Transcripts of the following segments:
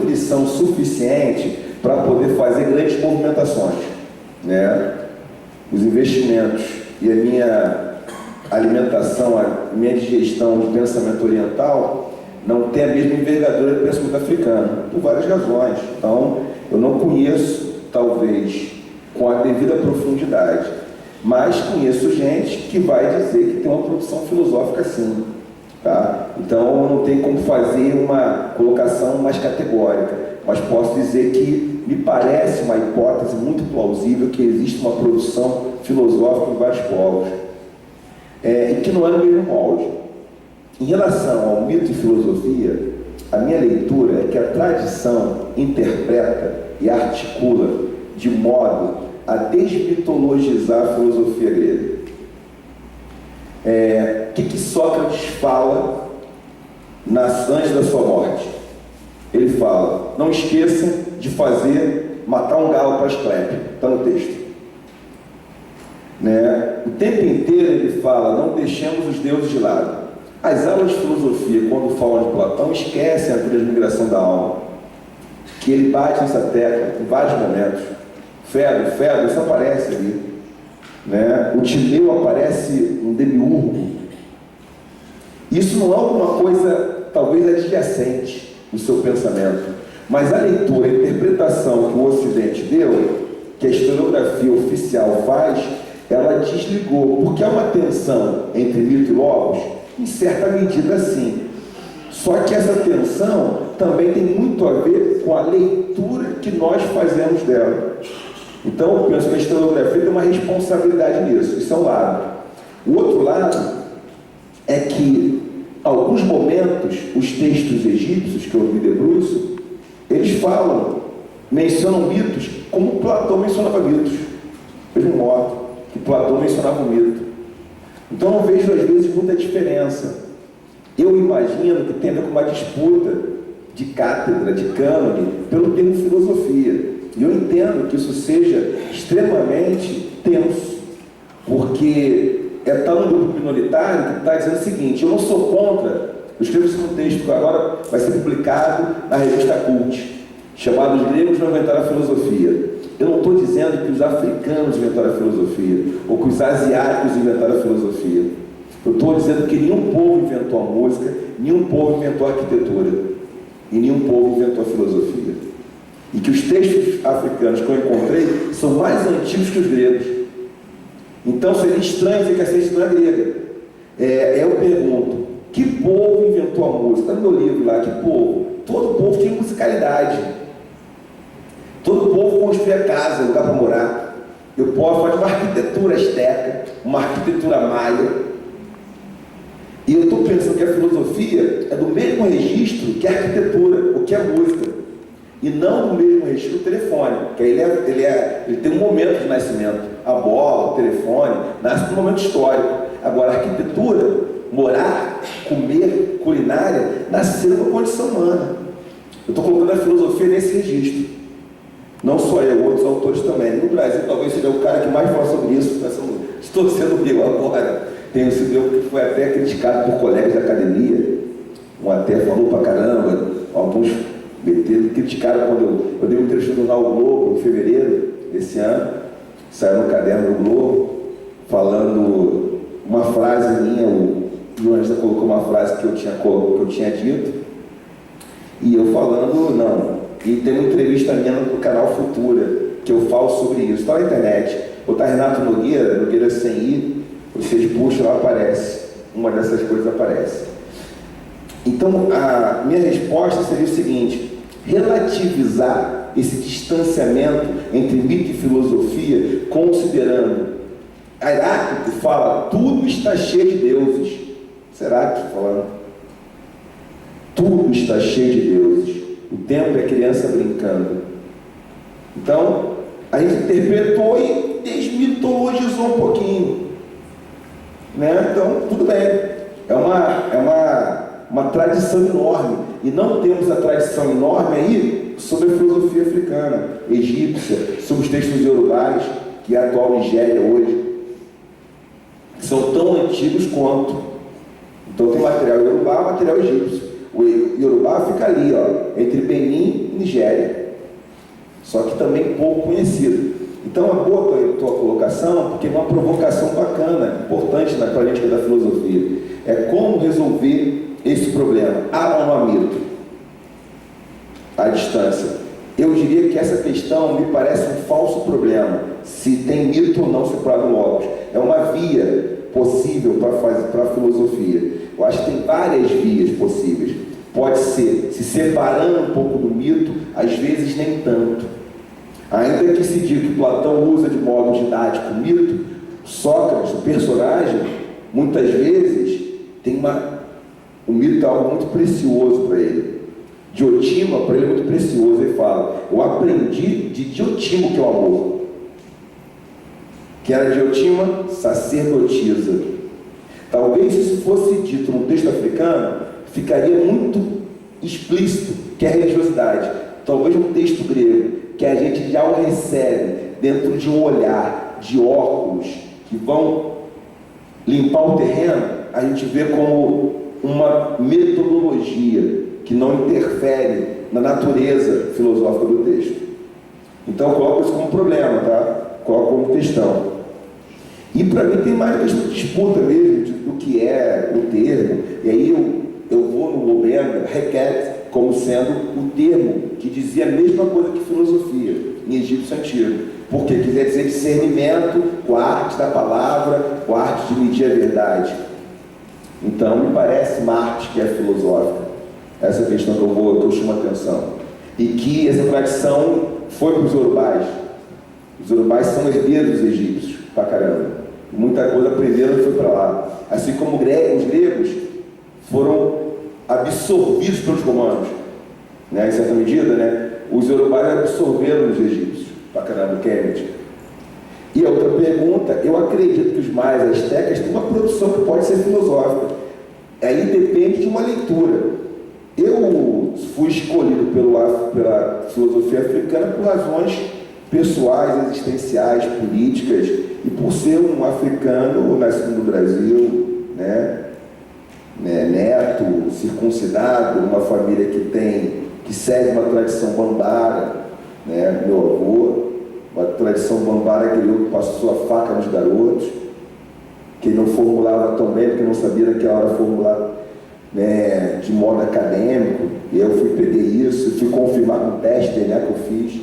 nutrição suficiente para poder fazer grandes movimentações, né? Os investimentos e a minha alimentação, a minha digestão de pensamento oriental não tem a mesma envergadura do pensamento africano, por várias razões. Então, eu não conheço, talvez, com a devida profundidade, mas conheço gente que vai dizer que tem uma produção filosófica sim, tá? Então, não tem como fazer uma colocação mais categórica, mas posso dizer que me parece uma hipótese muito plausível que existe uma produção filosófica em vários povos, e que não é no mesmo molde. Em relação ao mito e filosofia, a minha leitura é que a tradição interpreta e articula de modo a desmitologizar a filosofia grega. O que Sócrates fala antes da sua morte? Ele fala: não esqueçam de matar um galo para Asclepio, está no texto. O tempo inteiro ele fala: não deixemos os deuses de lado. As aulas de filosofia, quando falam de Platão, esquecem a transmigração da alma, que ele bate nessa tecla em vários momentos. Fedro, isso aparece ali, o Timeu aparece um demiurgo. Isso não é alguma coisa talvez adjacente no seu pensamento, mas a leitura, a interpretação que o Ocidente deu, que a historiografia oficial faz, ela desligou, porque há uma tensão entre mito e logos, em certa medida sim. Só que essa tensão também tem muito a ver com a leitura que nós fazemos dela. Então, eu penso que a historiografia tem uma responsabilidade nisso. Isso é um lado. O outro lado é que, em alguns momentos, os textos egípcios, que eu me debruço, eles mencionam mitos como Platão mencionava mitos. Mesmo modo que Platão mencionava o mito. Então, eu vejo, às vezes, muita diferença. Eu imagino que tem a ver com uma disputa de cátedra, de cânone, pelo termo filosofia. E eu entendo que isso seja extremamente tenso, porque está um grupo minoritário que está dizendo o seguinte: eu não sou contra, eu escrevo isso num texto que agora vai ser publicado na revista Cult, chamado Os Gregos Não Inventaram a Filosofia. Eu não estou dizendo que os africanos inventaram a filosofia, ou que os asiáticos inventaram a filosofia. Eu estou dizendo que nenhum povo inventou a música, nenhum povo inventou a arquitetura, e nenhum povo inventou a filosofia. E que os textos africanos que eu encontrei são mais antigos que os gregos. Então seria estranho dizer que a ciência não é grega. Eu pergunto: que povo inventou a música? Está no meu livro lá, que povo? Todo povo tem musicalidade. Todo povo construía casa, lugar para morar. Eu posso fazer uma arquitetura asteca, uma arquitetura maia. E eu estou pensando que a filosofia é do mesmo registro que a arquitetura, ou que a música. E não do mesmo registro do telefone, que ele tem um momento de nascimento. A bola, o telefone, nasce num momento histórico. Agora, a arquitetura, morar, comer, culinária, nasceu numa condição humana. Eu estou colocando a filosofia nesse registro. Não só eu, outros autores também. No Brasil, talvez seja o cara que mais fala sobre isso. Estou sendo eu agora. Tem um cidadão que foi até criticado por colegas da academia. Um até falou pra caramba. Alguns criticaram quando eu dei uma entrevista no jornal Globo, em fevereiro desse ano. Saiu no caderno do Globo, falando uma frase minha. O jornalista colocou uma frase que eu tinha dito. E eu falando, não. E tem uma entrevista minha no canal Futura, que eu falo sobre isso. Está na internet. Botar Renato Nogueira sem ir, vocês puxam, lá aparece. Uma dessas coisas aparece. Então, a minha resposta seria o seguinte: relativizar esse distanciamento entre mito e filosofia, considerando Heráclito fala, tudo está cheio de deuses. Será que falando? Tudo está cheio de deuses. O tempo é criança brincando. Então, a gente interpretou e desmitologizou um pouquinho. Então, tudo bem. É uma tradição enorme. E não temos a tradição enorme aí sobre a filosofia africana, egípcia, sobre os textos iorubais, que é a atual Nigéria hoje, que são tão antigos quanto. Então tem material iorubá e material egípcio. O iorubá fica ali, entre Benin e Nigéria, só que também pouco conhecido. Então é boa a tua colocação, porque é uma provocação bacana, importante na política da filosofia. É como resolver esse problema. Há ou não há mito? À distância. Eu diria que essa questão me parece um falso problema, se tem mito ou não separado no logos. É uma via possível para a filosofia. Eu acho que tem várias vias possíveis. Pode ser se separando um pouco do mito, às vezes nem tanto. Ainda que se diga que Platão usa de modo didático o mito, Sócrates, o personagem, muitas vezes tem o mito é algo muito precioso para ele. Diotima, para ele, é muito precioso. Ele fala: eu aprendi de Diotimo, que é o amor. Que era Diotima, sacerdotisa. Talvez se isso fosse dito num texto africano, ficaria muito explícito que é a religiosidade. Talvez um texto grego, que a gente já o recebe dentro de um olhar, de óculos, que vão limpar o terreno, a gente vê como uma metodologia que não interfere na natureza filosófica do texto. Então eu coloco isso como problema, tá? Coloco como questão. E para mim tem mais questão de disputa mesmo, do que é o termo. E aí eu vou no Lobenda, requete, como sendo o termo que dizia a mesma coisa que filosofia, em egípcio antigo. Porque quiser dizer discernimento com a arte da palavra, com a arte de medir a verdade. Então, me parece Marte que é filosófica. Essa questão que eu chamo a atenção. E que essa tradição foi para os Yorubais. Os Yorubais são herdeiros dos egípcios, pra caramba. Muita coisa aprenderam e foi para lá. Assim como os gregos foram absorvidos pelos romanos, né? Em certa medida, né? Os Yorubais absorveram os egípcios, pra caramba, Kemet. E a outra pergunta: eu acredito que os maias astecas têm uma produção que pode ser filosófica. Aí depende de uma leitura. Eu fui escolhido pela filosofia africana por razões pessoais, existenciais, políticas, e por ser um africano nascido no Brasil, né? Neto, circuncidado, uma família que segue uma tradição bambara, né? Meu avô, uma tradição bambara que passou a faca nos garotos, que ele não formulava tão bem, porque não sabia naquela hora formular, né, de modo acadêmico. E eu peguei isso, fui confirmar com o teste de DNA que eu fiz,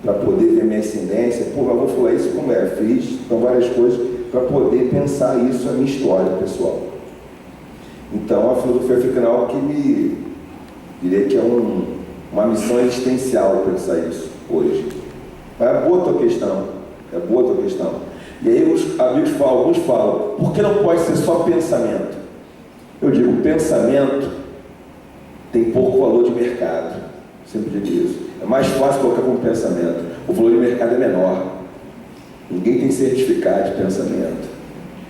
para poder ver minha ascendência. Pô, mas vou falar isso como é, fiz então várias coisas para poder pensar isso na minha história pessoal. Então a filosofia africana é algo que me diria que é uma missão existencial pensar isso hoje. É boa a tua questão, é boa a tua questão. E aí os amigos falam, alguns falam: por que não pode ser só pensamento? Eu digo: pensamento tem pouco valor de mercado. Sempre digo isso. É mais fácil colocar como pensamento. O valor de mercado é menor. Ninguém tem certificado de pensamento.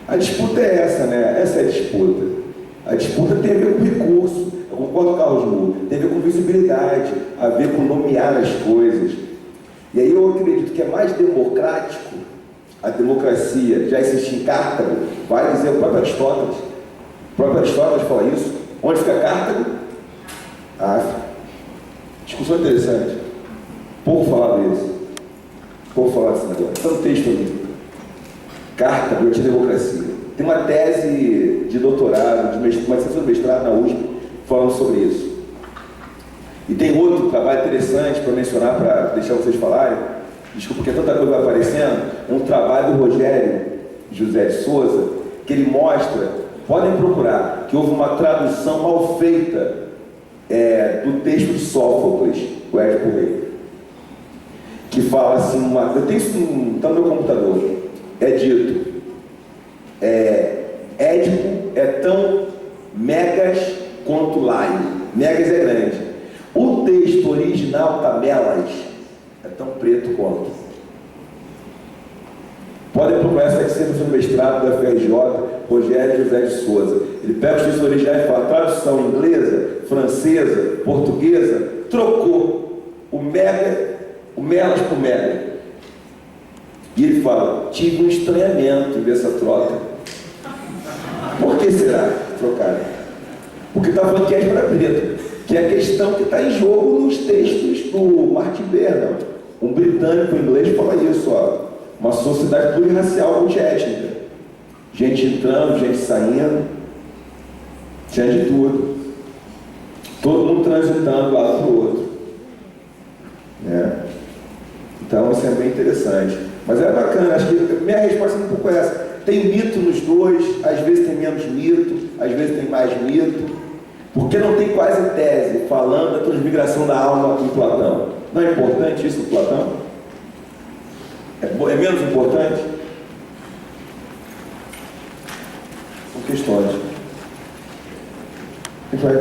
A disputa é essa, né? Essa é a disputa. A disputa tem a ver com recurso. Eu concordo com o Carlos Moore. Tem a ver com visibilidade, a ver com nomear as coisas. E aí eu acredito que é mais democrático. A democracia já existe em Cartago. Vai dizer o próprio Aristóteles. O próprio Aristóteles fala isso. Onde fica Cartago? África. Discussão interessante. Pouco falado isso. Pouco falado desse negócio. Está no texto ali. Cartago, antidemocracia. Tem uma tese de doutorado, uma licenciatura de mestrado na USP, falando sobre isso. E tem outro trabalho interessante para mencionar, para deixar vocês falarem. Desculpa, porque tanta coisa vai aparecendo. É um trabalho do Rogério José de Souza, que ele mostra, podem procurar, que houve uma tradução mal feita do texto de Sófocles, o Édipo Rei, que fala assim, eu tenho isso, está no meu computador, é dito, Édipo é tão megas quanto Laio. Megas é grande. O texto original Tabelas é tão preto quanto. Podem procurar essa dissertação do mestrado da FRJ, Rogério José de Souza. Ele pega os textos originais e fala: tradução inglesa, francesa, portuguesa, trocou o melas por mega. E ele fala: tive um estranhamento dessa troca. Por que será trocar? Porque está falando que é para preto. que é a questão que está em jogo nos textos do Martin Bernal. Um britânico inglês fala isso, ó, uma sociedade plurirracial multiétnica. Gente entrando, gente saindo, tinha de tudo. Todo mundo transitando de um lado para o outro. Né? Então isso é bem interessante. Mas é bacana, acho que minha resposta é um pouco essa. Tem mito nos dois, às vezes tem menos mito, às vezes tem mais mito. Porque não tem quase tese falando da transmigração da alma em Platão. Não é importante isso em Platão? É menos importante? São questões. A gente vai